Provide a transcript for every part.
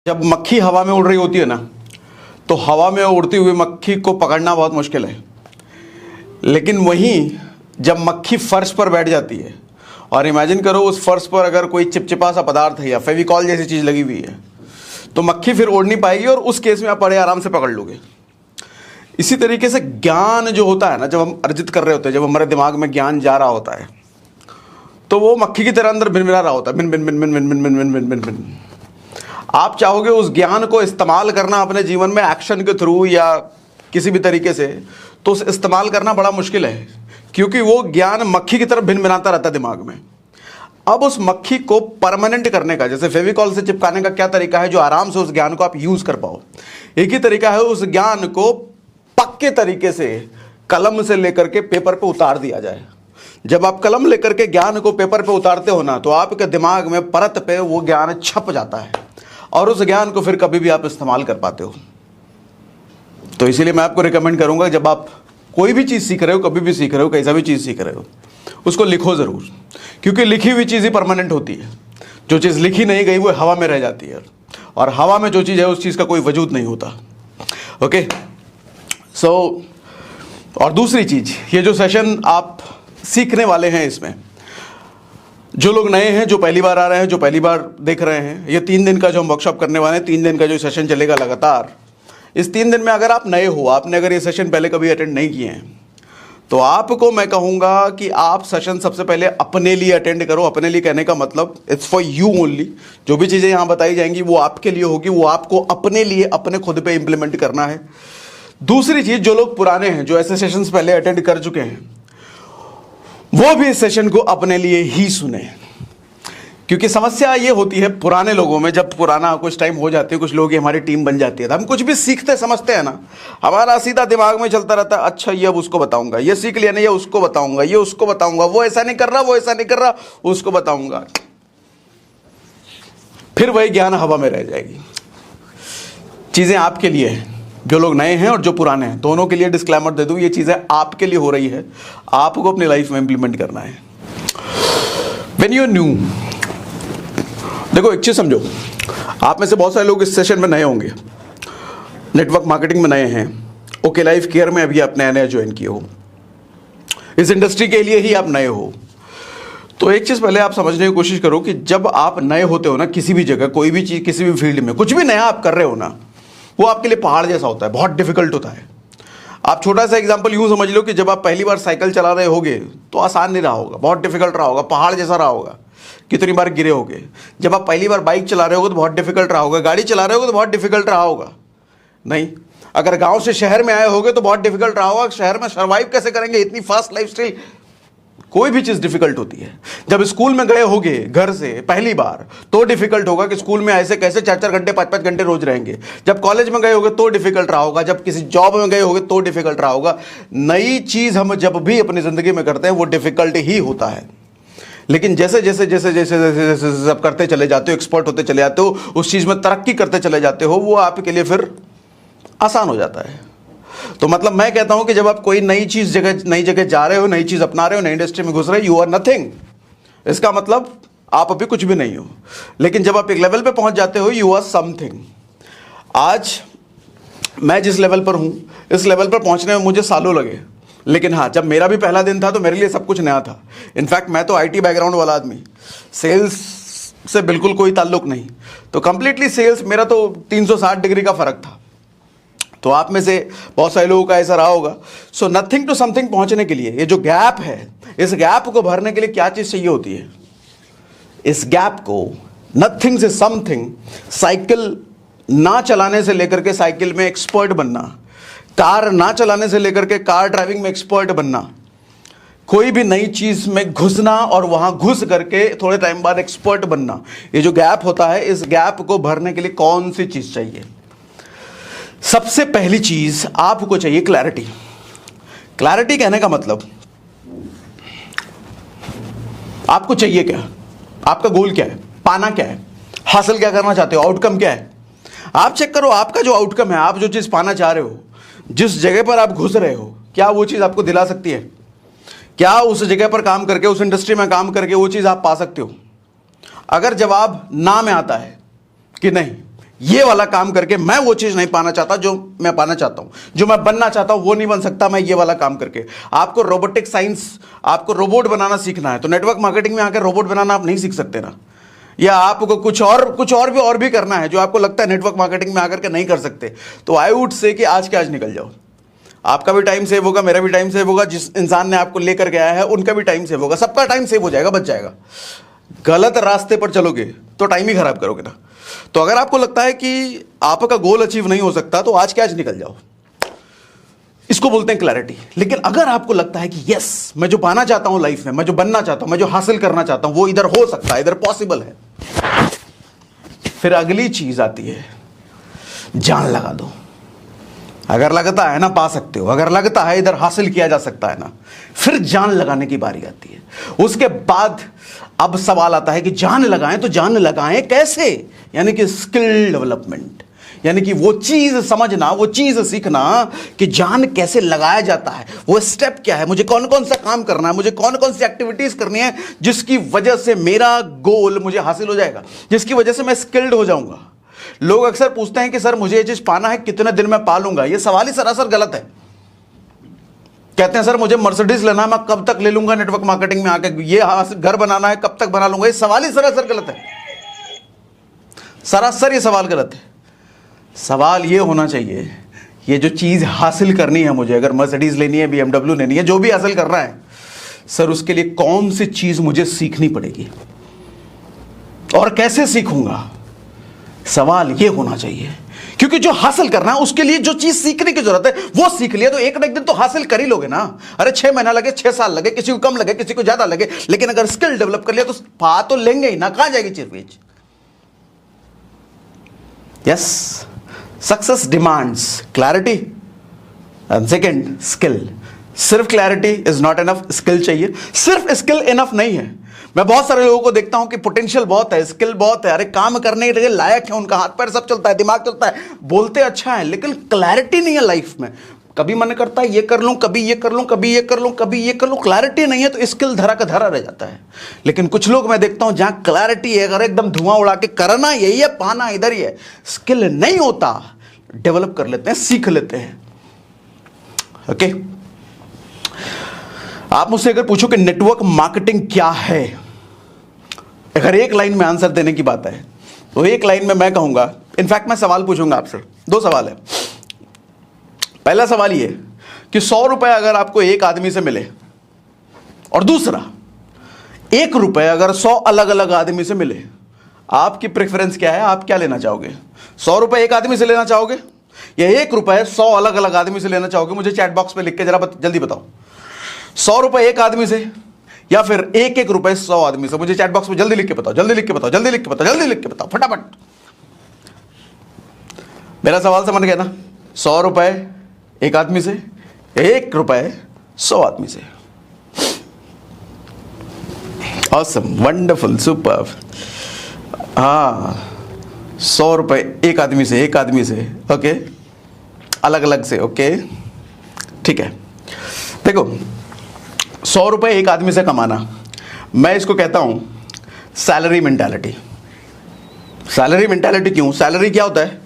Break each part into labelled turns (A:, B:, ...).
A: जब मक्खी हवा में उड़ रही होती है ना, तो हवा में उड़ती हुई मक्खी को पकड़ना बहुत मुश्किल है। लेकिन वहीं जब मक्खी फर्श पर बैठ जाती है और इमेजिन करो उस फर्श पर अगर कोई चिपचिपा सा पदार्थ है या फेविकॉल जैसी चीज़ लगी हुई है, तो मक्खी फिर उड़ नहीं पाएगी और उस केस में आप बड़े आराम से पकड़ लोगे। इसी तरीके से ज्ञान जो होता है ना, जब हम अर्जित कर रहे होते हैं, जब हमारे दिमाग में ज्ञान जा रहा होता है, तो वो मक्खी की तरह अंदर भिनभिना रहा होता है, भिन भिन भिन भिन भिन भिन भिन भिन भिन भिन भिन। आप चाहोगे उस ज्ञान को इस्तेमाल करना अपने जीवन में एक्शन के थ्रू या किसी भी तरीके से, तो उस इस्तेमाल करना बड़ा मुश्किल है, क्योंकि वो ज्ञान मक्खी की तरह भिनभिनाता रहता है दिमाग में। अब उस मक्खी को परमानेंट करने का, जैसे फेविकॉल से चिपकाने का क्या तरीका है जो आराम से उस ज्ञान को आप यूज कर पाओ, एक ही तरीका है उस ज्ञान को पक्के तरीके से कलम से लेकर के पेपर पे उतार दिया जाए। जब आप कलम लेकर के ज्ञान को पेपर पे उतारते हो ना, तो आपके दिमाग में परत पे वो ज्ञान छप जाता है और उस ज्ञान को फिर कभी भी आप इस्तेमाल कर पाते हो। तो इसीलिए मैं आपको रिकमेंड करूंगा, जब आप कोई भी चीज़ सीख रहे हो, कभी भी सीख रहे हो, कैसा भी चीज़ सीख रहे हो, उसको लिखो ज़रूर, क्योंकि लिखी हुई चीज़ ही परमानेंट होती है। जो चीज़ लिखी नहीं गई वो हवा में रह जाती है, और हवा में जो चीज़ है उस चीज़ का कोई वजूद नहीं होता। ओके, सो और दूसरी चीज़, ये जो सेशन आप सीखने वाले हैं, इसमें जो लोग नए हैं, जो पहली बार आ रहे हैं, जो पहली बार देख रहे हैं, ये 3 दिन का जो हम वर्कशॉप करने वाले हैं, 3 दिन का जो सेशन चलेगा लगातार, इस 3 दिन में अगर आप नए हो, आपने अगर ये सेशन पहले कभी अटेंड नहीं किए हैं, तो आपको मैं कहूँगा कि आप सेशन सबसे पहले अपने लिए अटेंड करो। अपने लिए कहने का मतलब इट्स फॉर यू ओनली। जो भी चीज़ें यहाँ बताई जाएंगी वो आपके लिए होगी, वो आपको अपने लिए, अपने खुद पे इम्प्लीमेंट करना है। दूसरी चीज़, जो लोग पुराने हैं, जो ऐसे सेशंस पहले अटेंड कर चुके हैं, वो भी इस सेशन को अपने लिए ही सुने, क्योंकि समस्या ये होती है पुराने लोगों में, जब पुराना कुछ टाइम हो जाती है, कुछ लोग हमारी टीम बन जाती है, तो हम कुछ भी सीखते समझते हैं ना, हमारा सीधा दिमाग में चलता रहता है, अच्छा ये अब उसको बताऊंगा, ये सीख लिया ना, ये उसको बताऊंगा, ये उसको बताऊंगा, वो ऐसा नहीं कर रहा, वो ऐसा नहीं कर रहा, उसको बताऊंगा। फिर वही ज्ञान हवा में रह जाएगी। चीजें आपके लिए हैं, जो लोग नए हैं और जो पुराने हैं, दोनों के लिए डिस्क्लेमर दे दूं, ये चीजें आपके लिए हो रही है, आपको अपनी लाइफ में इंप्लीमेंट करना है। व्हेन यू आर न्यू, देखो एक चीज समझो, आप में से बहुत सारे लोग इस सेशन में नए होंगे, नेटवर्क मार्केटिंग में नए हैं, ओके लाइफ केयर में अभी आप नया नया ज्वाइन किए हो, इस इंडस्ट्री के लिए ही आप नए हो। तो एक चीज पहले आप समझने की कोशिश करो कि जब आप नए होते हो ना, किसी भी जगह, कोई भी चीज, किसी भी फील्ड में, कुछ भी नया आप कर रहे हो ना, वो आपके लिए पहाड़ जैसा होता है, बहुत डिफिकल्ट होता है। आप छोटा सा एग्जांपल यूं समझ लो कि जब आप पहली बार साइकिल चला रहे होगे तो आसान नहीं रहा होगा, बहुत डिफिकल्ट रहा होगा, पहाड़ जैसा रहा होगा, कितनी बार गिरे होगे। जब आप पहली बार बाइक चला रहे होगे तो बहुत डिफिकल्ट रहा होगा, गाड़ी चला रहे होगे तो बहुत डिफिकल्ट रहा होगा। नहीं, अगर गांव से शहर में आए होगे तो बहुत डिफिकल्ट रहा होगा, शहर में सर्वाइव कैसे करेंगे, इतनी फास्ट लाइफस्टाइल, कोई भी चीज डिफिकल्ट होती है। जब स्कूल में गए होगे घर से पहली बार तो डिफिकल्ट होगा कि स्कूल में ऐसे कैसे 4-4 घंटे 5-5 घंटे रोज रहेंगे। जब कॉलेज में गए होगे तो डिफिकल्ट रहा होगा, जब किसी जॉब में गए होगे तो डिफिकल्ट रहा होगा। नई चीज हम जब भी अपनी जिंदगी में करते हैं वो डिफिकल्ट ही होता है, लेकिन जैसे जैसे जैसे जैसे जैसे जैसे आप करते चले जाते हो, एक्सपर्ट होते चले जाते हो, उस चीज में तरक्की करते चले जाते हो, वो आपके लिए फिर आसान हो जाता है। तो मतलब मैं कहता हूं कि जब आप कोई नई जगह जा रहे हो, नई चीज अपना रहे हो, नई इंडस्ट्री में घुस रहे हो, यू आर नथिंग। इसका मतलब आप अभी कुछ भी नहीं हो, लेकिन जब आप एक लेवल पे पहुंच जाते हो, यू आर समथिंग। आज मैं जिस लेवल पर हूं, इस लेवल पर पहुंचने में मुझे सालों लगे, लेकिन हाँ, जब मेरा भी पहला दिन था तो मेरे लिए सब कुछ नया था। इनफैक्ट मैं तो आईटी बैकग्राउंड वाला आदमी, सेल्स से बिल्कुल कोई ताल्लुक नहीं, तो कंप्लीटली सेल्स मेरा तो 360 डिग्री का फर्क था। तो आप में से बहुत सारे लोगों का ऐसा रहा होगा। सो नथिंग टू समथिंग पहुंचने के लिए ये जो गैप है, इस गैप को भरने के लिए क्या चीज चाहिए होती है? इस गैप को, नथिंग से समथिंग, साइकिल ना चलाने से लेकर के साइकिल में एक्सपर्ट बनना, कार ना चलाने से लेकर के कार ड्राइविंग में एक्सपर्ट बनना, कोई भी नई चीज में घुसना और वहां घुस करके थोड़े टाइम बाद एक्सपर्ट बनना, ये जो गैप होता है, इस गैप को भरने के लिए कौन सी चीज चाहिए? सबसे पहली चीज आपको चाहिए क्लैरिटी। क्लैरिटी कहने का मतलब आपको चाहिए क्या, आपका गोल क्या है, पाना क्या है, हासिल क्या करना चाहते हो, आउटकम क्या है। आप चेक करो आपका जो आउटकम है, आप जो चीज पाना चाह रहे हो, जिस जगह पर आप घुस रहे हो, क्या वो चीज आपको दिला सकती है? क्या उस जगह पर काम करके, उस इंडस्ट्री में काम करके वो चीज आप पा सकते हो? अगर जवाब ना में आता है कि नहीं, ये वाला काम करके मैं वो चीज नहीं पाना चाहता जो मैं पाना चाहता हूं, जो मैं बनना चाहता हूं वो नहीं बन सकता मैं ये वाला काम करके। आपको रोबोटिक साइंस, आपको रोबोट बनाना सीखना है तो नेटवर्क मार्केटिंग में आकर रोबोट बनाना आप नहीं सीख सकते ना। या आपको कुछ और भी करना है जो आपको लगता है नेटवर्क मार्केटिंग में आकर के नहीं कर सकते, तो आई वुड से कि आज के आज निकल जाओ। आपका भी टाइम सेव होगा, मेरा भी टाइम सेव होगा, जिस इंसान ने आपको लेकर गया है उनका भी टाइम सेव होगा, सबका टाइम सेव हो जाएगा, बच जाएगा। गलत रास्ते पर चलोगे तो टाइम ही खराब करोगे ना। तो अगर आपको लगता है कि आपका गोल अचीव नहीं हो सकता तो आज के आज निकल जाओ, इसको बोलते हैं क्लैरिटी। लेकिन अगर आपको लगता है कि यस, मैं जो पाना चाहता हूं लाइफ में, मैं जो बनना चाहता हूं, मैं जो हासिल करना चाहता हूं वो इधर हो सकता है, इधर पॉसिबल है, फिर अगली चीज आती है जान लगा दो। अगर लगता है ना पा सकते हो, अगर लगता है इधर हासिल किया जा सकता है ना, फिर जान लगाने की बारी आती है। उसके बाद अब सवाल आता है कि जान लगाएं तो जान लगाएं कैसे, यानी कि स्किल डेवलपमेंट, यानी कि वो चीज समझना, वो चीज सीखना कि जान कैसे लगाया जाता है, वो स्टेप क्या है, मुझे कौन कौन सा काम करना है, मुझे कौन कौन सी एक्टिविटीज करनी है जिसकी वजह से मेरा गोल मुझे हासिल हो जाएगा, जिसकी वजह से मैं स्किल्ड हो जाऊंगा। लोग अक्सर पूछते हैं कि सर मुझे ये चीज पाना है, कितने दिन में पा लूंगा। ये सवाल ही सरासर गलत है। कहते हैं सर मुझे मर्सिडीज लेना है, मैं कब तक ले लूंगा नेटवर्क मार्केटिंग में आके, ये घर बनाना है कब तक बना लूंगा। ये सवाल ही सरासर गलत है, सरासर ये सवाल गलत है। सवाल ये होना चाहिए, ये जो चीज हासिल करनी है मुझे, अगर मर्सिडीज लेनी है, BMW लेनी है, जो भी हासिल करना है, सर उसके लिए कौन सी चीज मुझे सीखनी पड़ेगी और कैसे सीखूंगा। सवाल ये होना चाहिए, क्योंकि जो हासिल करना है उसके लिए जो चीज सीखने की जरूरत है वो सीख लिया तो एक ना एक दिन तो हासिल कर ही लोगे ना। अरे 6 महीना लगे, 6 साल लगे, किसी को कम लगे, किसी को ज्यादा लगे, लेकिन अगर स्किल डेवलप कर लिया तो पा तो लेंगे ही ना। कहां जाएगी चिरवेज। Yes, success demands clarity and second skill. सिर्फ clarity is not enough, skill चाहिए। सिर्फ स्किल इनफ नहीं है। मैं बहुत सारे लोगों को देखता हूं कि पोटेंशियल बहुत है, स्किल बहुत है, अरे काम करने के लायक है, उनका हाथ पैर सब चलता है, दिमाग चलता है, बोलते अच्छा है, लेकिन क्लैरिटी नहीं है लाइफ में। कभी मन करता है ये कर लूं, कभी ये कर लूं, कभी ये कर लूं, कभी ये कर लूं, क्लैरिटी नहीं है तो स्किल धरा का धरा रह जाता है। लेकिन कुछ लोग मैं देखता हूं जहां क्लैरिटी है, अगर एकदम धुआं उड़ा के करना यही है, पाना इधर ही है, स्किल नहीं होता, डेवलप कर लेते हैं, सीख लेते हैं। ओके, आप मुझसे अगर पूछो कि नेटवर्क मार्केटिंग क्या है, अगर एक लाइन में आंसर देने की बात है तो एक लाइन में मैं कहूंगा, इनफैक्ट मैं सवाल पूछूंगा आपसे, 2 सवाल है। पहला सवाल ये कि 100 रुपए अगर आपको एक आदमी से मिले, और दूसरा 1 रुपए अगर 100 अलग अलग आदमी से मिले, आपकी प्रेफरेंस क्या है, आप क्या लेना चाहोगे? 100 रुपए एक आदमी से लेना चाहोगे या 1 रुपए 100 अलग अलग आदमी से लेना चाहोगे? मुझे चैट बॉक्स पे लिख के जरा जल्दी बताओ। 100 रुपए एक आदमी से या फिर 1-1 रुपए 100 आदमी से? मुझे चैट बॉक्स में जल्दी लिख के बताओ, जल्दी लिख के बताओ, जल्दी लिख के बताओ, जल्दी लिख के बताओ, फटाफट। मेरा सवाल समझ गया ना? 100 रुपए एक आदमी से, 1 रुपए 100 आदमी से। Awesome, wonderful, superb. हाँ, 100 रुपए एक आदमी से, एक आदमी से, ओके, अलग अलग से, ओके, ठीक है। देखो, 100 रुपए एक आदमी से कमाना, मैं इसको कहता हूं सैलरी मेंटालिटी। सैलरी मेंटालिटी क्यों? सैलरी क्या होता है?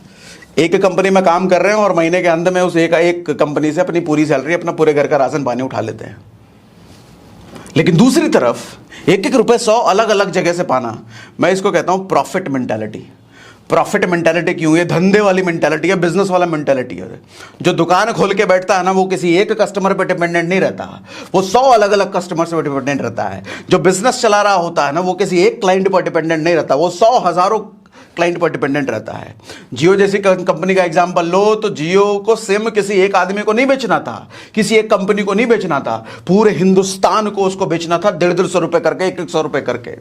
A: एक कंपनी में काम कर रहे हैं और महीने के अंत में उस एक कंपनी से अपनी पूरी सैलरी, अपना पूरे घर का राशन पानी उठा लेते हैं। लेकिन दूसरी तरफ 1-1 रुपए 100 अलग अलग जगह से पाना, मैं इसको कहता हूं प्रॉफिट मेंटालिटी। प्रॉफिट मेंटालिटी क्यों? ये धंधे वाली मेंटालिटी है, बिजनेस वाला मेंटालिटी है। जो दुकान खोल के बैठता है ना, वो किसी एक कस्टमर पे डिपेंडेंट नहीं रहता, वो 100 अलग अलग कस्टमर से डिपेंडेंट रहता है। जो बिजनेस चला रहा होता है ना, वो किसी एक क्लाइंट पर डिपेंडेंट नहीं रहता, वो 100 हजारों क्लाइंट पर डिपेंडेंट रहता है। जियो जैसी कंपनी का एग्जांपल लो तो जियो को सिम किसी एक आदमी को नहीं बेचना था, किसी एक कंपनी को नहीं बेचना था, पूरे हिंदुस्तान को उसको बेचना था 150-150 रुपए करके, 100 रुपए करके।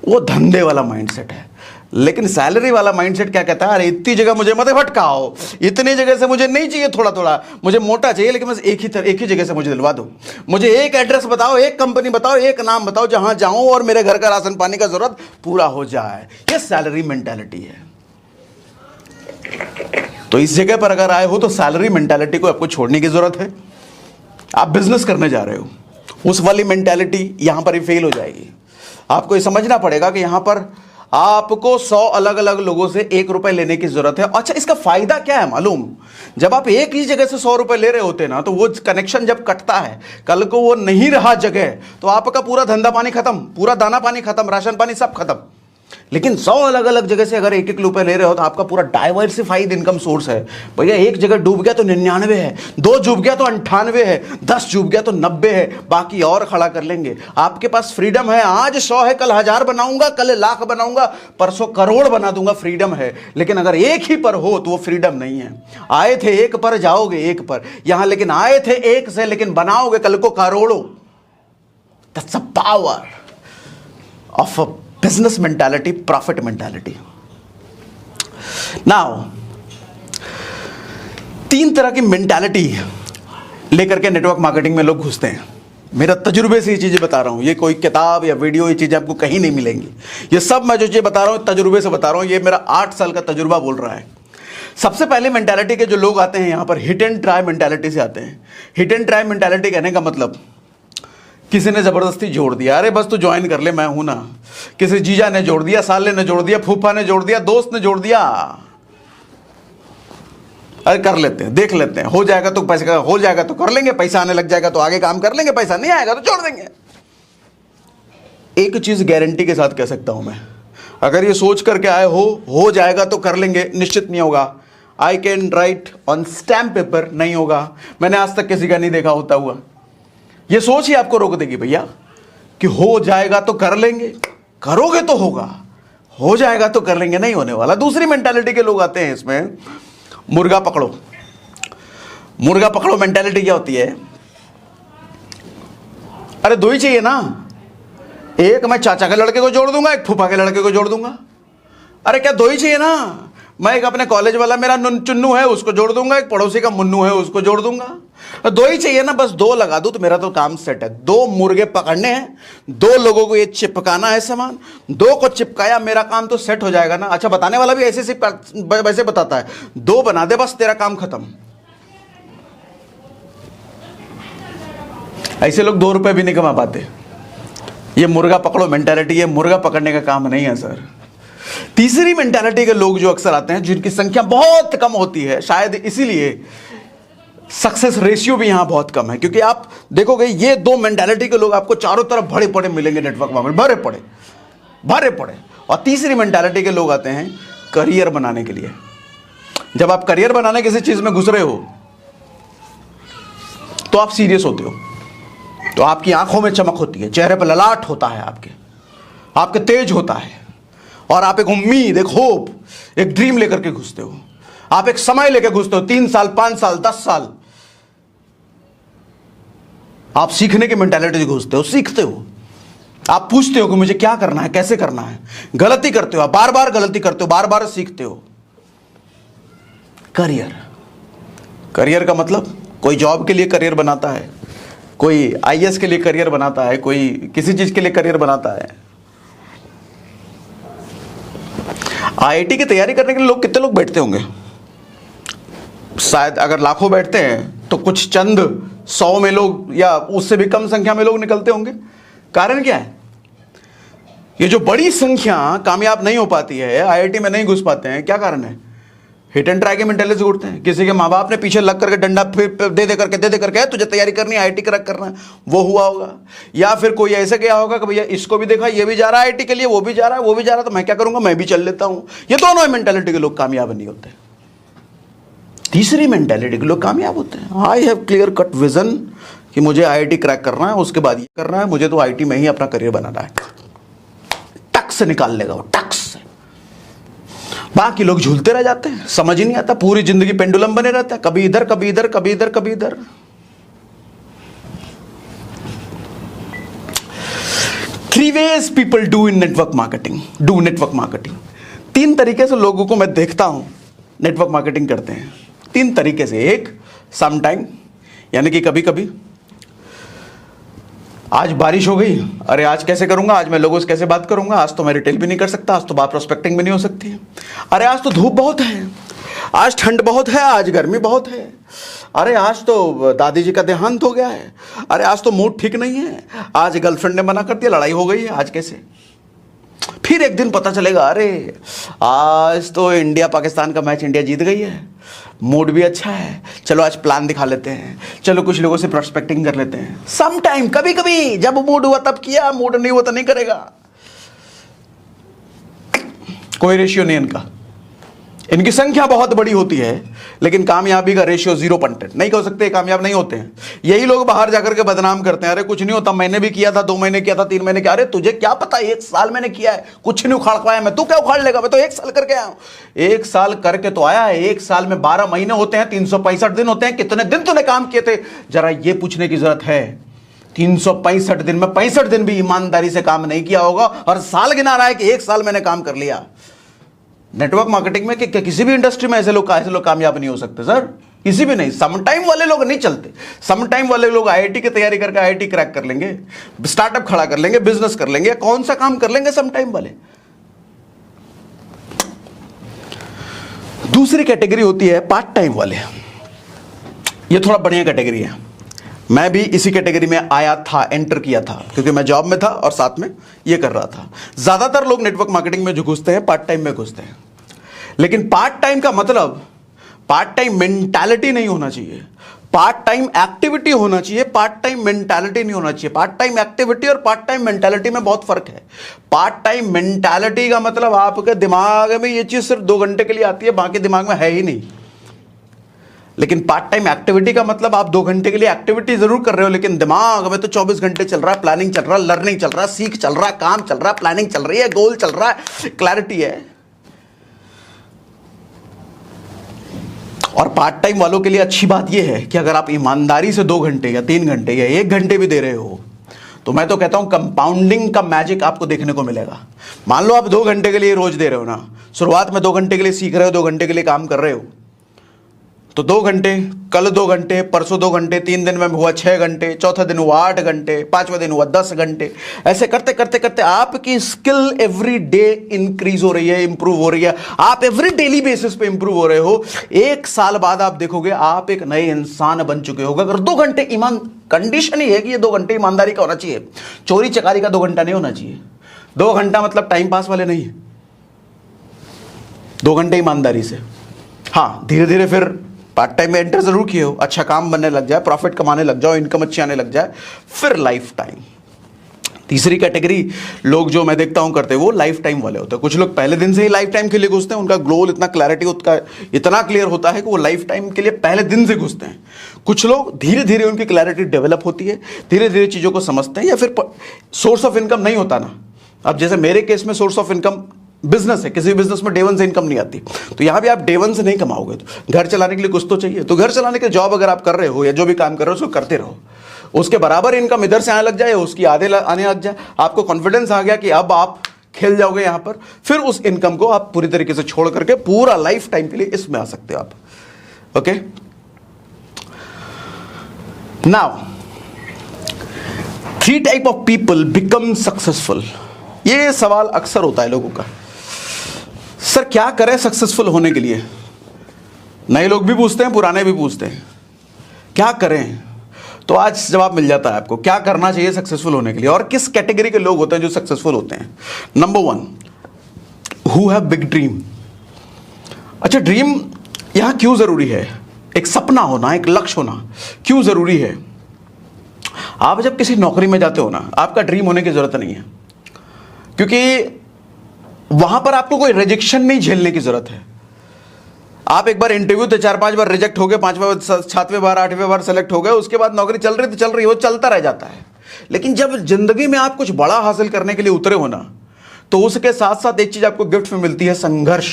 A: वो धंधे वाला माइंडसेट है। लेकिन सैलरी वाला माइंडसेट क्या कहता है? अरे इतनी जगह मुझे मत भटकाओ, इतनी जगह से मुझे नहीं चाहिए, थोड़ा थोड़ा मुझे मोटा चाहिए, लेकिन बस एक ही जगह से मुझे दिलवा दो। मुझे एक एड्रेस बताओ, एक कंपनी बताओ, एक नाम बताओ जहां जाऊं और मेरे घर का राशन पानी का जरूरत पूरा हो जाए। ये सैलरी मेंटालिटी है। तो इस जगह पर अगर आए हो तो सैलरी मेंटालिटी को आपको छोड़ने की जरूरत है। आप बिजनेस करने जा रहे हो, उस वाली मेंटालिटी यहां पर ही फेल हो जाएगी। आपको ये समझना पड़ेगा कि यहां पर आपको 100 अलग अलग लोगों से 1 रुपए लेने की जरूरत है। अच्छा, इसका फायदा क्या है मालूम? जब आप एक ही जगह से 100 रुपए ले रहे होते ना, तो वो कनेक्शन जब कटता है, कल को वो नहीं रहा जगह, तो आपका पूरा धंधा पानी खत्म, पूरा दाना पानी खत्म, राशन पानी सब खत्म। लेकिन 100 अलग अलग जगह से अगर 1-1 रुपए ले रहे हो, तो आपका पूरा डाइवर्सिफाइड इनकम सोर्स है। भैया एक जगह डूब गया तो 99 है, 2 डूब गया तो 98 है, 10 डूब गया तो 90 है, बाकी और खड़ा कर लेंगे। आपके पास फ्रीडम है। आज 100 है, कल 1000 बनाऊंगा, कल लाख बनाऊंगा, परसों करोड़ बना दूंगा। फ्रीडम है। लेकिन अगर एक ही पर हो तो वो फ्रीडम नहीं है। आए थे एक पर, जाओगे एक पर। यहां लेकिन आए थे एक से, लेकिन बनाओगे कल को करोड़ों। That's a power of a business mentality, profit mentality. Now 3 तरह की मेंटालिटी लेकर के नेटवर्क मार्केटिंग में लोग घुसते हैं। मेरा तजुर्बे से ये चीजें बता रहा हूं, ये कोई किताब या वीडियो, ये चीजें आपको कहीं नहीं मिलेंगी। ये सब मैं जो चीजें बता रहा हूं तजुर्बे से बता रहा हूं। ये मेरा 8 साल का तजुर्बा बोल रहा है। सबसे पहले मेंटालिटी के जो लोग आते हैं यहां पर, हिट एंड ट्राई मेंटालिटी से आते हैं। हिट एंड ट्राई मेंटालिटी कहने का मतलब, किसी ने जबरदस्ती जोड़ दिया, अरे बस तू ज्वाइन कर ले, मैं हूं ना। किसी जीजा ने जोड़ दिया, साले ने जोड़ दिया, फूफा ने जोड़ दिया, दोस्त ने जोड़ दिया। अरे कर लेते हैं, देख लेते हैं, हो जाएगा तो पैसे का, हो जाएगा तो कर लेंगे, पैसा आने लग जाएगा तो आगे काम कर लेंगे, पैसा नहीं आएगा तो छोड़ देंगे। एक चीज गारंटी के साथ कह सकता हूं मैं, अगर ये सोच करके आए हो जाएगा तो कर लेंगे, निश्चित नहीं होगा। I can write on stamp paper, नहीं होगा। मैंने आज तक किसी का नहीं देखा होता हुआ। ये सोच ही आपको रोक देगी भैया कि हो जाएगा तो कर लेंगे, करोगे तो होगा, हो जाएगा तो कर लेंगे, नहीं होने वाला। दूसरी मेंटालिटी के लोग आते हैं इसमें, मुर्गा पकड़ो। मुर्गा पकड़ो मेंटालिटी क्या होती है? अरे 2 ही चाहिए ना, एक मैं चाचा के लड़के को जोड़ दूंगा, एक फूफा के लड़के को जोड़ दूंगा। अरे क्या 2 ही चाहिए ना, मैं एक अपने कॉलेज वाला मेरा चुन्नू है उसको जोड़ दूंगा, एक पड़ोसी का मुन्नू है उसको जोड़ दूंगा। 2 ही चाहिए ना, बस 2 लगा दूं तो मेरा तो काम सेट है। 2 मुर्गे पकड़ने हैं, 2 लोगों को ये चिपकाना है सामान, 2 को चिपकाया, मेरा काम तो सेट हो जाएगा ना। अच्छा, बताने वाला भी ऐसे वैसे बताता है, 2 बना दे बस, तेरा काम खत्म। ऐसे लोग 2 रुपए भी नहीं कमा पाते। ये मुर्गा पकड़ो मेंटालिटी, ये मुर्गा पकड़ने का काम नहीं है सर। तीसरी मेंटालिटी के लोग जो अक्सर आते हैं, जिनकी संख्या बहुत कम होती है, शायद इसीलिए सक्सेस रेशियो भी यहां बहुत कम है, क्योंकि आप देखोगे ये 2 मेंटालिटी के लोग आपको चारों तरफ भरे पड़े मिलेंगे नेटवर्क मार्केट, भरे पड़े। और तीसरी मेंटालिटी के लोग आते हैं करियर बनाने के लिए। जब आप करियर बनाने किसी चीज में घुस रहे हो तो आप सीरियस होते हो, तो आपकी आंखों में चमक होती है, चेहरे पर ललाट होता है, आपके तेज होता है, और आप एक उम्मीद, एक होप, एक ड्रीम लेकर के घुसते हो। आप एक समय लेकर घुसते हो, 3 साल, 5 साल, 10 साल। आप सीखने की मेंटालिटी से घुसते हो, सीखते हो। आप पूछते हो कि मुझे क्या करना है, कैसे करना है। गलती करते हो, आप बार बार गलती करते हो, बार बार सीखते हो। करियर का मतलब, कोई जॉब के लिए करियर बनाता है, कोई आईएएस के लिए करियर बनाता है, कोई किसी चीज के लिए करियर बनाता है। आईआईटी की तैयारी करने के लिए लोग कितने लोग बैठते होंगे? शायद अगर लाखों बैठते हैं तो कुछ चंद 100 में लोग या उससे भी कम संख्या में लोग निकलते होंगे। कारण क्या है? ये जो बड़ी संख्या कामयाब नहीं हो पाती है, आईआईटी में नहीं घुस पाते हैं, क्या कारण है? हिट एंड ट्राई के मेंटालिटी से उठते हैं। किसी के माँ बाप ने पीछे लग करके डंडा दे दे करके तुझे तैयारी करनी है, आईआईटी क्रैक करना है, वो हुआ होगा। या फिर कोई ऐसे गया होगा कि भैया इसको भी देखा, ये भी जा रहा है आईआईटी के लिए, वो भी जा रहा है, वो भी जा रहा है, तो मैं क्या करूंगा, मैं भी चल लेता हूं। ये दोनों मेंटालिटी के लोग कामयाब नहीं होते। तीसरी मेंटालिटी के लोग कामयाब होते हैं। I have clear cut vision कि मुझे आईआईटी क्रैक करना है, उसके बाद ये करना है, मुझे तो आईआईटी में ही अपना करियर बनाना है। टक से निकाल लेगा वो, टक से। बाकी लोग झूलते रह जाते हैं, समझ ही नहीं आता, पूरी जिंदगी पेंडुलम बने रहता है, कभी इधर कभी इधर, कभी इधर कभी इधर। Three ways people do in network marketing. 3 तरीके से लोगों को मैं देखता हूं नेटवर्क मार्केटिंग करते हैं। 3 तरीके से। एक, सम टाइम, यानी कि कभी कभी, आज बारिश हो गई, अरे आज कैसे करूंगा, आज मैं लोगों से कैसे बात करूंगा, आज तो मैं रिटेल भी नहीं कर सकता, आज तो बात प्रोस्पेक्टिंग भी नहीं हो सकती। अरे आज तो धूप बहुत है, आज ठंड बहुत है, आज गर्मी बहुत है, अरे आज तो दादी जी का देहांत हो गया है, अरे आज तो मूड ठीक नहीं है, आज गर्लफ्रेंड ने मना कर दिया, लड़ाई हो गई है, आज कैसे। फिर एक दिन पता चलेगा अरे आज तो इंडिया पाकिस्तान का मैच इंडिया जीत गई है, मूड भी अच्छा है, चलो आज प्लान दिखा लेते हैं, चलो कुछ लोगों से प्रोस्पेक्टिंग कर लेते हैं। सम टाइम, कभी कभी जब मूड हुआ तब किया, मूड नहीं हुआ तो नहीं करेगा। कोई रेशियो नहीं इनका, इनकी संख्या बहुत बड़ी होती है लेकिन कामयाबी का रेशियो 0%। नहीं कह सकते कामयाब नहीं होते हैं। यही लोग बाहर जाकर के बदनाम करते हैं, अरे कुछ नहीं होता, मैंने भी किया था, 2 महीने किया था, 3 महीने किया। अरे तुझे क्या पता, 1 साल मैंने किया है, कुछ नहीं उखाड़ पाया मैं, तू क्या उखाड़ लेगा, मैं तो 1 साल करके आया हूं। 1 साल करके तो आया है, 1 साल में 12 महीने होते हैं, 365 दिन होते हैं, कितने दिन तूने काम किए थे जरा ये पूछने की जरूरत है। 365 दिन में 65 दिन भी ईमानदारी से काम नहीं किया होगा और साल गिना रहा है कि 1 साल मैंने काम कर लिया। नेटवर्क मार्केटिंग में कि किसी भी इंडस्ट्री में ऐसे लोग कामयाब नहीं हो सकते सर, किसी भी नहीं। सम टाइम वाले लोग नहीं चलते। सम टाइम वाले लोग आईआईटी की तैयारी करके आईआईटी क्रैक कर लेंगे, स्टार्टअप खड़ा कर लेंगे, बिजनेस कर लेंगे, कौन सा काम कर लेंगे सम टाइम वाले। दूसरी कैटेगरी होती है पार्ट टाइम वाले। ये थोड़ा बढ़िया कैटेगरी है। मैं भी इसी कैटेगरी में आया था, एंटर किया था, क्योंकि मैं जॉब में था और साथ में ये कर रहा था। ज्यादातर लोग नेटवर्क मार्केटिंग में जो घुसते हैं पार्ट टाइम में घुसते हैं, लेकिन पार्ट टाइम का मतलब पार्ट टाइम मेंटालिटी नहीं होना चाहिए, पार्ट टाइम एक्टिविटी होना चाहिए, पार्ट टाइम मेंटालिटी नहीं होना चाहिए। पार्ट टाइम एक्टिविटी और पार्ट टाइम मेंटालिटी में बहुत फर्क है। पार्ट टाइम मेंटालिटी का मतलब आपके दिमाग में ये चीज सिर्फ 2 घंटे के लिए आती है, बाकी दिमाग में है ही नहीं। लेकिन पार्ट टाइम एक्टिविटी का मतलब आप 2 घंटे के लिए एक्टिविटी जरूर कर रहे हो, लेकिन दिमाग में तो 24 घंटे चल रहा है, प्लानिंग चल रहा है, लर्निंग चल रहा है, सीख चल रहा है, काम चल रहा है, प्लानिंग चल रही है, गोल चल रहा है, क्लैरिटी है। और पार्ट टाइम वालों के लिए अच्छी बात यह है कि अगर आप ईमानदारी से 2 घंटे या 3 घंटे या 1 घंटे भी दे रहे हो तो मैं तो कहता हूं कंपाउंडिंग का मैजिक आपको देखने को मिलेगा। मान लो आप 2 घंटे के लिए रोज दे रहे हो ना, शुरुआत में 2 घंटे के लिए सीख रहे हो, 2 घंटे के लिए काम कर रहे हो, तो 2 घंटे, कल 2 घंटे, परसों 2 घंटे, 3 दिन में हुआ 6 घंटे, चौथा दिन हुआ 8 घंटे, 5वें दिन हुआ 10 घंटे। ऐसे करते करते करते आपकी स्किल एवरी डे इंक्रीज हो रही है, इंप्रूव हो रही है। आप एवरी डेली बेसिस पे इंप्रूव हो रहे हो। 1 साल बाद आप देखोगे आप एक नए इंसान बन चुके होगे। अगर 2 घंटे कंडीशन ही है कि ये 2 घंटे ईमानदारी का होना चाहिए, चोरी चकारी का 2 घंटा नहीं होना चाहिए। 2 घंटा मतलब टाइम पास वाले नहीं, 2 घंटे ईमानदारी से। हाँ, धीरे धीरे फिर पार्ट टाइम में एंटर जरूर किए हो, अच्छा काम बनने लग जाए, प्रॉफिट कमाने लग जाओ, इनकम अच्छी आने लग जाए, फिर लाइफ टाइम। तीसरी कैटेगरी लोग जो मैं देखता हूं करते हैं वो लाइफ टाइम वाले होते हैं। कुछ लोग पहले दिन से ही लाइफ टाइम के लिए घुसते हैं, उनका गोल इतना क्लैरिटी इतना क्लियर होता है कि वो लाइफ टाइम के लिए पहले दिन से घुसते हैं। कुछ लोग धीरे धीरे उनकी क्लैरिटी डेवलप होती है, धीरे धीरे चीज़ों को समझते हैं, या फिर सोर्स ऑफ इनकम नहीं होता ना। अब जैसे मेरे केस में सोर्स ऑफ इनकम बिजनेस है, किसी भी बिजनेस में डे 1 से इनकम नहीं आती, तो यहां भी आप डे 1 से नहीं कमाओगे। तो घर चलाने के लिए कुछ तो चाहिए, तो घर चलाने के जॉब अगर आप कर रहे हो या जो भी काम कर रहे हो उसको करते रहो, उसके बराबर इनकम इधर से आने लग जाए, उसकी आधे आने लग जाए, आपको कॉन्फिडेंस आ गया कि अब आप खेल जाओगे यहां पर, फिर उस इनकम को आप पूरी तरीके से छोड़ करके पूरा लाइफ टाइम के लिए इसमें आ सकते हो आप। Okay, now 3 type of people become successful. ये सवाल अक्सर होता है लोगों का, सर क्या करें सक्सेसफुल होने के लिए। नए लोग भी पूछते हैं, पुराने भी पूछते हैं क्या करें। तो आज जवाब मिल जाता है आपको क्या करना चाहिए सक्सेसफुल होने के लिए और किस कैटेगरी के लोग होते हैं जो सक्सेसफुल होते हैं। Number 1, who have big dream. अच्छा, ड्रीम यहां क्यों जरूरी है? एक सपना होना, एक लक्ष्य होना क्यों जरूरी है? आप जब किसी नौकरी में जाते हो ना, आपका ड्रीम होने की जरूरत नहीं है, क्योंकि वहां पर आपको कोई रिजेक्शन नहीं झेलने की जरूरत है। आप एक बार इंटरव्यू थे, 4-5 बार रिजेक्ट हो गए, 5वें बार, 7वें बार, 8वें बार सेलेक्ट हो गए, उसके बाद नौकरी चल रही तो चल रही, वो चलता रह जाता है। लेकिन जब जिंदगी में आप कुछ बड़ा हासिल करने के लिए उतरे हो ना, तो उसके साथ साथ एक चीज आपको गिफ्ट में मिलती है, संघर्ष।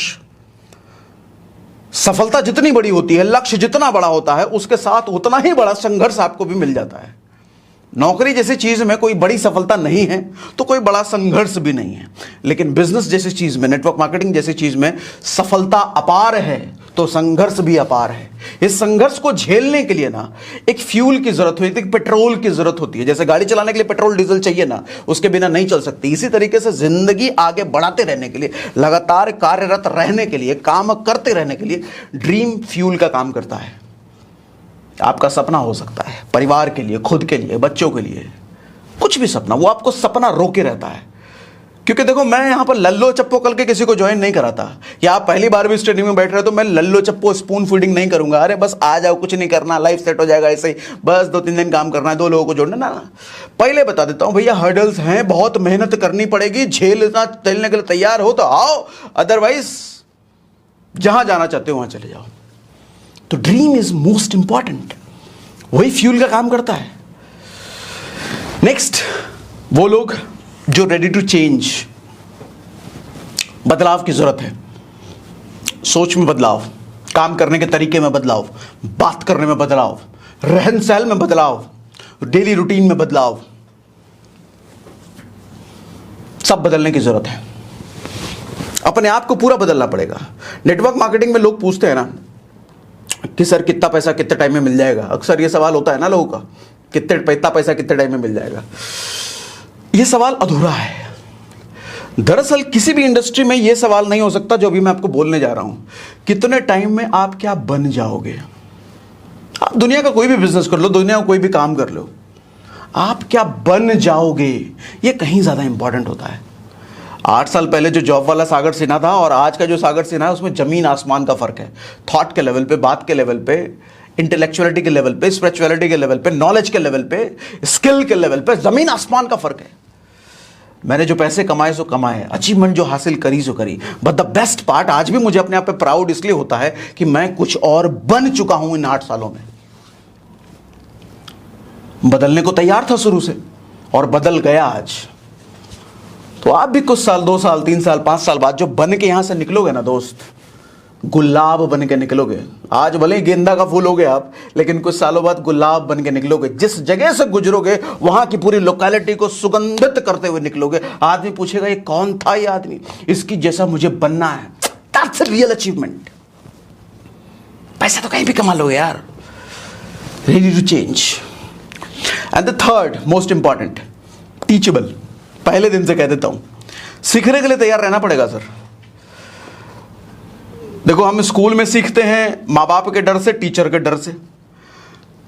A: सफलता जितनी बड़ी होती है, लक्ष्य जितना बड़ा होता है, उसके साथ उतना ही बड़ा संघर्ष आपको भी मिल जाता है। नौकरी जैसी चीज में कोई बड़ी सफलता नहीं है तो कोई बड़ा संघर्ष भी नहीं है, लेकिन बिजनेस जैसी चीज में, नेटवर्क मार्केटिंग जैसी चीज में सफलता अपार है तो संघर्ष भी अपार है। इस संघर्ष को झेलने के लिए ना एक फ्यूल की जरूरत होती है, पेट्रोल की जरूरत होती है। जैसे गाड़ी चलाने के लिए पेट्रोल डीजल चाहिए ना, उसके बिना नहीं चल सकती। इसी तरीके से जिंदगी आगे बढ़ाते रहने के लिए, लगातार कार्यरत रहने के लिए, काम करते रहने के लिए ड्रीम फ्यूल का काम करता है। आपका सपना हो सकता है परिवार के लिए, खुद के लिए, बच्चों के लिए, कुछ भी सपना, वो आपको सपना रोके रहता है। क्योंकि देखो, मैं यहां पर लल्लो चप्पो करके किसी को ज्वाइन नहीं कराता, या आप पहली बार भी स्टडी में बैठ रहे हो तो मैं लल्लो चप्पो स्पून फीडिंग नहीं करूंगा, अरे बस आ जाओ, कुछ नहीं करना, लाइफ सेट हो जाएगा ऐसे ही, बस 2-3 दिन काम करना है, 2 लोगों को जोड़ना ना। पहले बता देता हूं भैया, हर्डल्स हैं, बहुत मेहनत करनी पड़ेगी, झेलने के लिए तैयार हो तो आओ, अदरवाइज जहां जाना चाहते हो वहां चले जाओ। तो ड्रीम इज मोस्ट इंपॉर्टेंट, वही फ्यूल का काम करता है। नेक्स्ट, वो लोग जो रेडी टू चेंज, बदलाव की जरूरत है, सोच में बदलाव, काम करने के तरीके में बदलाव, बात करने में बदलाव, रहन सहन में बदलाव, डेली रूटीन में बदलाव, सब बदलने की जरूरत है। अपने आप को पूरा बदलना पड़ेगा। नेटवर्क मार्केटिंग में लोग पूछते हैं ना कि सर कितना पैसा कितने टाइम में मिल जाएगा, अक्सर ये सवाल होता है ना लोगों का, कितना पैसा कितने टाइम में मिल जाएगा। ये सवाल अधूरा है। दरअसल किसी भी इंडस्ट्री में यह सवाल नहीं हो सकता जो अभी मैं आपको बोलने जा रहा हूं। कितने टाइम में आप क्या बन जाओगे। आप दुनिया का कोई भी बिजनेस कर लो, दुनिया का कोई भी काम कर लो, आप क्या बन जाओगे, यह कहीं ज्यादा इंपॉर्टेंट होता है। 8 साल पहले जो जॉब वाला सागर सिन्हा था और आज का जो सागर सिन्हा है, उसमें जमीन आसमान का फर्क है। थॉट के लेवल पे, बात के लेवल पे, इंटेलेक्चुअलिटी के लेवल पे, स्पिरिचुअलिटी के लेवल पे, नॉलेज के लेवल पे, स्किल के लेवल पे जमीन आसमान का फर्क है। मैंने जो पैसे कमाए सो कमाए, अचीवमेंट जो हासिल करी सो करी, बट द बेस्ट पार्ट, आज भी मुझे अपने आप पे प्राउड इसलिए होता है कि मैं कुछ और बन चुका हूं इन 8 सालों में। बदलने को तैयार था शुरू से और बदल गया आज। तो आप भी कुछ साल, 2 साल, 3 साल, 5 साल बाद जो बन के यहां से निकलोगे ना दोस्त, गुलाब बन के निकलोगे। आज भले ही गेंदा का फूल होगे आप, लेकिन कुछ सालों बाद गुलाब बन के निकलोगे। जिस जगह से गुजरोगे वहां की पूरी लोकेलिटी को सुगंधित करते हुए निकलोगे। आदमी पूछेगा ये कौन था, ये आदमी, इसकी जैसा मुझे बनना है। That's a real achievement. पैसा तो कहीं भी कमा लोगे यार। Ready to change. And the third most important, teachable. पहले दिन से कह देता हूं, सीखने के लिए तैयार रहना पड़ेगा सर। देखो, हम स्कूल में सीखते हैं माँ बाप के डर से, टीचर के डर से।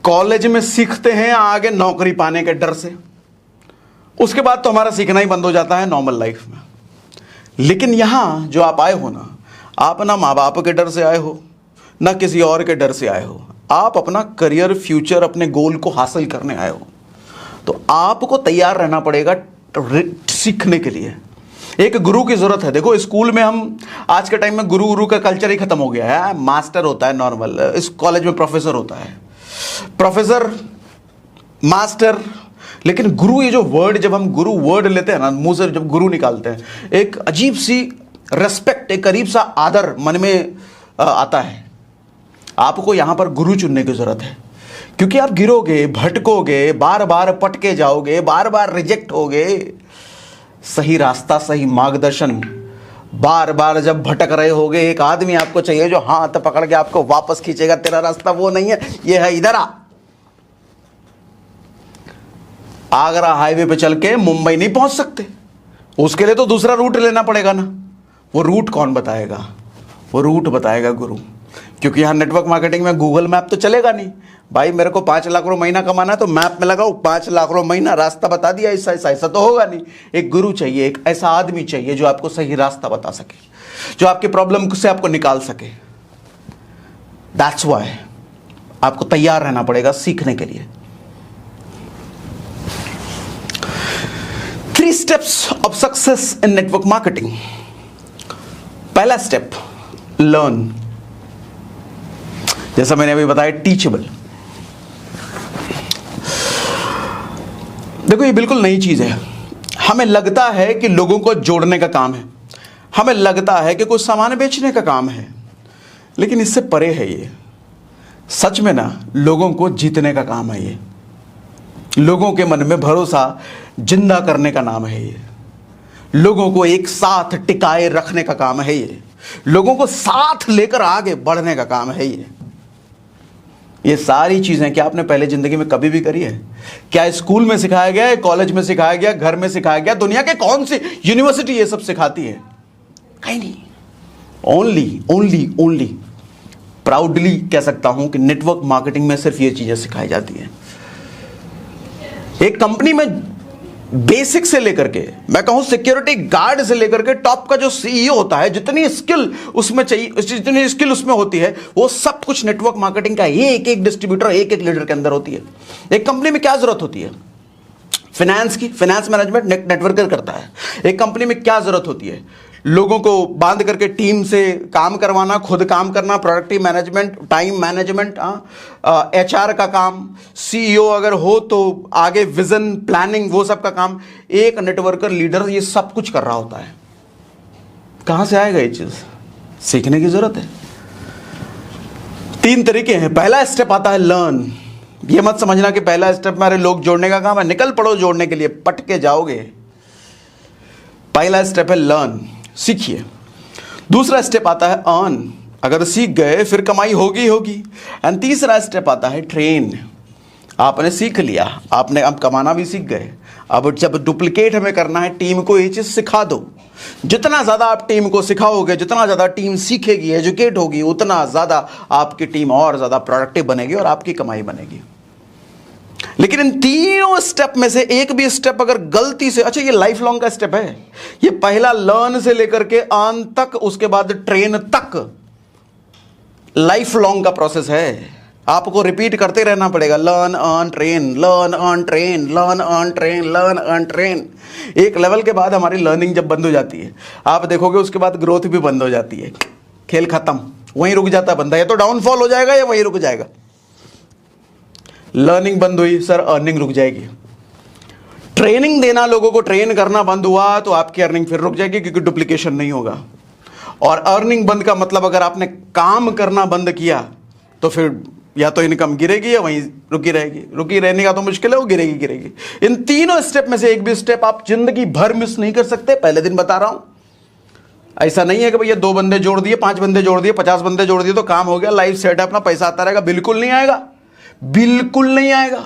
A: कॉलेज में सीखते हैं आगे नौकरी पाने के डर से। उसके बाद तो हमारा सीखना ही बंद हो जाता है नॉर्मल लाइफ में। लेकिन यहां जो आप आए हो ना, आप ना माँ बाप के डर से आए हो, ना किसी और के डर से आए हो। आप अपना करियर, फ्यूचर, अपने गोल को हासिल करने आए हो। तो आपको तैयार रहना पड़ेगा सीखने के लिए। एक गुरु की जरूरत है। देखो, स्कूल में हम आज के टाइम में गुरु का कल्चर ही खत्म हो गया है। मास्टर होता है नॉर्मल, इस कॉलेज में प्रोफेसर होता है, प्रोफेसर, मास्टर। लेकिन गुरु, ये जो वर्ड, जब हम गुरु वर्ड लेते हैं ना, मुंह से जब गुरु निकालते हैं, एक अजीब सी रेस्पेक्ट, एक करीब सा आदर मन में आता है। आपको यहां पर गुरु चुनने की जरूरत है, क्योंकि आप गिरोगे, भटकोगे, बार बार पटके जाओगे, बार बार रिजेक्ट होगे। सही रास्ता, सही मार्गदर्शन, बार बार जब भटक रहे होगे, एक आदमी आपको चाहिए जो हाथ पकड़ के आपको वापस खींचेगा। तेरा रास्ता वो नहीं है, ये है, इधर आ। आगरा हाईवे पे चल के मुंबई नहीं पहुंच सकते, उसके लिए तो दूसरा रूट लेना पड़ेगा ना। वो रूट कौन बताएगा? वो रूट बताएगा गुरु। क्योंकि यहां नेटवर्क मार्केटिंग में गूगल मैप तो चलेगा नहीं भाई। मेरे को 5 लाख रुपए महीना कमाना है तो मैप में लगाओ 5 लाख रुपए महीना, रास्ता बता दिया, ऐसा तो होगा नहीं। एक गुरु चाहिए, एक ऐसा आदमी चाहिए जो आपको सही रास्ता बता सके, जो आपकी प्रॉब्लम से आपको निकाल सके। दैट्स व्हाई आपको तैयार रहना पड़ेगा सीखने के लिए। 3 steps of success in network marketing. पहला स्टेप, लर्न। जैसा मैंने अभी बताया, टीचेबल। देखो, ये बिल्कुल नई चीज है। हमें लगता है कि लोगों को जोड़ने का काम है, हमें लगता है कि कुछ सामान बेचने का काम है, लेकिन इससे परे है ये। सच में ना, लोगों को जीतने का काम है ये। लोगों के मन में भरोसा जिंदा करने का नाम है ये। लोगों को एक साथ टिकाए रखने का काम है ये। लोगों को साथ लेकर आगे बढ़ने का काम है ये। ये सारी चीजें क्या आपने पहले जिंदगी में कभी भी करी है? क्या स्कूल में सिखाया गया है, कॉलेज में सिखाया गया, घर में सिखाया गया, दुनिया के कौन सी यूनिवर्सिटी ये सब सिखाती है? कहीं नहीं। ओनली प्राउडली कह सकता हूं कि नेटवर्क मार्केटिंग में सिर्फ ये चीजें सिखाई जाती हैं। एक कंपनी में बेसिक से लेकर के, मैं कहूं सिक्योरिटी गार्ड से लेकर के टॉप का जो सीईओ होता है, जितनी स्किल उसमें चाहिए, जितनी स्किल उसमें होती है, वो सब कुछ नेटवर्क मार्केटिंग का एक एक डिस्ट्रीब्यूटर, एक एक लीडर के अंदर होती है। एक कंपनी में क्या जरूरत होती है? फाइनेंस की, फाइनेंस मैनेजमेंट नेटवर्कर करता है। एक कंपनी में क्या जरूरत होती है? लोगों को बांध करके टीम से काम करवाना, खुद काम करना, productive management, time management, HR का काम, सीईओ अगर हो तो आगे विजन प्लानिंग, वो सब का काम एक नेटवर्कर लीडर ये सब कुछ कर रहा होता है। कहां से आएगा ये चीज? सीखने की जरूरत है। 3 तरीके हैं। पहला स्टेप आता है लर्न। ये मत समझना कि पहला स्टेप हमारे लोग जोड़ने का काम है, निकल पड़ो जोड़ने के लिए, पट के जाओगे। पहला स्टेप है लर्न, सीखिए। दूसरा स्टेप आता है अर्न, अगर सीख गए फिर कमाई होगी होगी। एंड तीसरा स्टेप आता है ट्रेन। आपने सीख लिया, आपने अब कमाना भी सीख गए, अब जब डुप्लीकेट हमें करना है, टीम को ये चीज सिखा दो। जितना ज्यादा आप टीम को सिखाओगे, जितना ज्यादा टीम सीखेगी, एजुकेट होगी, उतना ज्यादा आपकी टीम और ज्यादा प्रोडक्टिव बनेगी और आपकी कमाई बनेगी। लेकिन इन तीनों स्टेप में से एक भी स्टेप अगर गलती से, अच्छा ये लाइफ लॉन्ग का स्टेप है, ये पहला लर्न से लेकर के अर्न तक, उसके बाद ट्रेन तक, लाइफ लॉन्ग का प्रोसेस है। आपको रिपीट करते रहना पड़ेगा, learn earn train, learn earn train, learn earn train, learn earn train. एक लेवल के बाद हमारी लर्निंग जब बंद हो जाती है, आप देखोगे उसके बाद ग्रोथ भी बंद हो जाती है। खेल खत्म, वहीं रुक जाता है बंदा, या तो डाउनफॉल हो जाएगा या वहीं रुक जाएगा। लर्निंग बंद हुई सर, अर्निंग रुक जाएगी। ट्रेनिंग देना, लोगों को ट्रेन करना बंद हुआ तो आपकी अर्निंग फिर रुक जाएगी, क्योंकि डुप्लीकेशन नहीं होगा। और अर्निंग बंद का मतलब अगर आपने काम करना बंद किया तो फिर या तो इनकम गिरेगी या वहीं रुकी रहेगी। रुकी रहने का तो मुश्किल है, वो गिरेगी गिरेगी। इन तीनों स्टेप में से एक भी स्टेप आप जिंदगी भर मिस नहीं कर सकते। पहले दिन बता रहा हूं, ऐसा नहीं है कि भैया 2 बंदे जोड़ दिए, 5 बंदे जोड़ दिए, 50 बंदे जोड़ दिए तो काम हो गया, लाइफ सेट है, अपना पैसा आता रहेगा। बिल्कुल नहीं आएगा, बिल्कुल नहीं आएगा।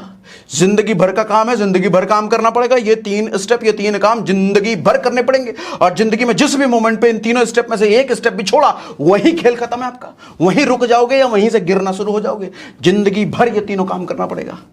A: जिंदगी भर का काम है, जिंदगी भर काम करना पड़ेगा। ये 3 स्टेप, ये 3 काम जिंदगी भर करने पड़ेंगे। और जिंदगी में जिस भी मोमेंट पे इन तीनों स्टेप में से एक स्टेप भी छोड़ा, वही खेल खत्म है आपका। वहीं रुक जाओगे या वहीं से गिरना शुरू हो जाओगे। जिंदगी भर ये तीनों काम करना पड़ेगा।